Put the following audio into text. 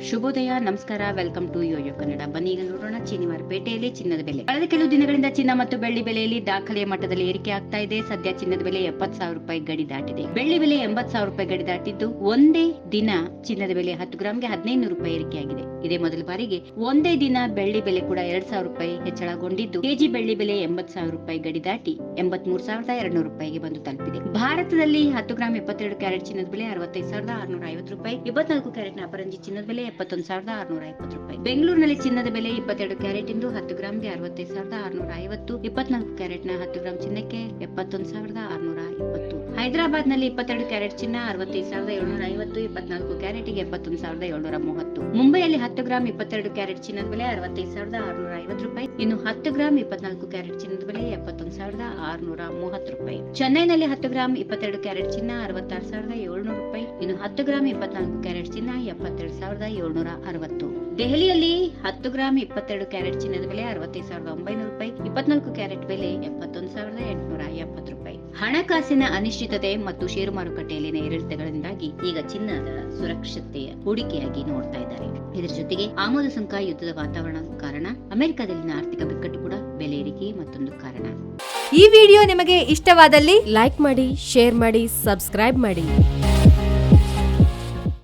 ಶುಭೋದಯ, ನಮಸ್ಕಾರ, welcome to Yoyo Kannada. ಬನ್ನಿ ಈಗ ನೋಡೋಣ ಚಿನಿವಾರಪೇಟೆಯಲ್ಲಿ ಚಿನ್ನದ ಬೆಲೆ. ಕಳೆದ ಕೆಲವು ದಿನಗಳಿಂದ ಚಿನ್ನ ಮತ್ತು ಬೆಳ್ಳಿ ಬೆಲೆಯಲ್ಲಿ ದಾಖಲೆಯ ಮಟ್ಟದಲ್ಲಿ ಏರಿಕೆ ಆಗ್ತಾ ಇದೆ. ಸದ್ಯ ಚಿನ್ನದ ಬೆಲೆ 70,000 ರೂಪಾಯಿ ಗಡಿ ದಾಟಿದೆ. ಬೆಳ್ಳಿ ಬೆಲೆ 80,000 ರೂಪಾಯಿ ಗಡಿ ದಾಟಿದ್ದು ಒಂದೇ ದಿನ ಚಿನ್ನದ ಬೆಲೆ 10 ಗ್ರಾಂಗೆ 1500 ರೂಪಾಯಿ ಏರಿಕೆಯಾಗಿದೆ. ಇದೇ ಮೊದಲ ಬಾರಿಗೆ ಒಂದೇ ದಿನ ಬೆಳ್ಳಿ ಬೆಲೆ ಕೂಡ 2,000 ರೂಪಾಯಿ ಹೆಚ್ಚಳಗೊಂಡಿದ್ದು ಕೆಜಿ ಬೆಳ್ಳಿ ಬೆಲೆ 80,000 ರೂಪಾಯಿ ಗಡಿ ದಾಟಿ 83,200 ರೂಪಾಯಿಗೆ ಬಂದು ತಲುಪಿದೆ. ಭಾರತದಲ್ಲಿ 10 ಗ್ರಾಂ 22 ಕ್ಯಾರೆಟ್ ಚಿನ್ನದ ಬೆಲೆ 65,650 ರೂಪಾಯಿ, 24 ಕ್ಯಾರೆಟ್ ನ ಅಪರಂಜಿ ಚಿನ್ನದ ಬೆಲೆ 71,620 ರೂಪಾಯಿ. ಬೆಂಗಳೂರಿನಲ್ಲಿ ಚಿನ್ನದ ಬೆಲೆ 22 ಕ್ಯಾರೆಟ್ ಇಂದು 10 ಗ್ರಾಂಗೆ 65,650, 24 ಕ್ಯಾರೆಟ್ ನ 10 ಗ್ರಾಂ ಚಿನ್ನಕ್ಕೆ 71,620. ಹೈದರಾಬಾದ್ ನಲ್ಲಿ 22 ಕ್ಯಾರೆಟ್ ಚಿನ್ನ 65,750, 24 ಕ್ಯಾರೆಟ್ಗೆ 71,730. ಮುಂಬೈಯಲ್ಲಿ 10 ಗ್ರಾಂ 22 ಕ್ಯಾರೆಟ್ ಚಿನ್ನದ ಬೆಲೆ 65,650 ರೂಪಾಯಿ, ಇನ್ನು 10 ಗ್ರಾಂ 24 ಕ್ಯಾರೆಟ್ ಚಿನ್ನದ ಬೆಲೆ 71,630 ರೂಪಾಯಿ. ಚೆನ್ನೈನಲ್ಲಿ 10 ಗ್ರಾಂ 22 ಕ್ಯಾರೆಟ್ ಚಿನ್ನ 66,700 ರೂಪಾಯಿ, ಇನ್ನು 10 ಗ್ರಾಂ 24 ಕ್ಯಾರೆಟ್ ಚಿನ್ನ 72,760. ದೆಹಲಿಯಲ್ಲಿ 10 ಗ್ರಾಂ 22 ಕ್ಯಾರೆಟ್ ಚಿನ್ನದ ಬೆಲೆ 65,900 ರೂಪಾಯಿ, 24 ಕ್ಯಾರೆಟ್ ಬೆಲೆ 71,870 ರೂಪಾಯಿ. ಹಣಕಾಸಿನ ಅನಿಶ್ಚಿತತೆ ಮತ್ತು ಷೇರು ಮಾರುಕಟ್ಟೆಯಲ್ಲಿನ ಏರಿಳಿತಗಳಿಂದಾಗಿ ಈಗ ಚಿನ್ನದ ಸುರಕ್ಷತೆಯ ಹೂಡಿಕೆಯಾಗಿ ನೋಡ್ತಾ ಇದ್ದಾರೆ. ಇದರ ಜೊತೆಗೆ ಆಮದು ಸುಂಕ ಯುದ್ಧದ ವಾತಾವರಣದ ಕಾರಣ ಅಮೆರಿಕದಲ್ಲಿನ ಆರ್ಥಿಕ ಬಿಕ್ಕಟ್ಟು ಕೂಡ ಬೆಲೆ ಏರಿಕೆ ಮತ್ತೊಂದು ಕಾರಣ. ಈ ವಿಡಿಯೋ ನಿಮಗೆ ಇಷ್ಟವಾದಲ್ಲಿ ಲೈಕ್ ಮಾಡಿ, ಶೇರ್ ಮಾಡಿ, ಸಬ್ಸ್ಕ್ರೈಬ್ ಮಾಡಿ.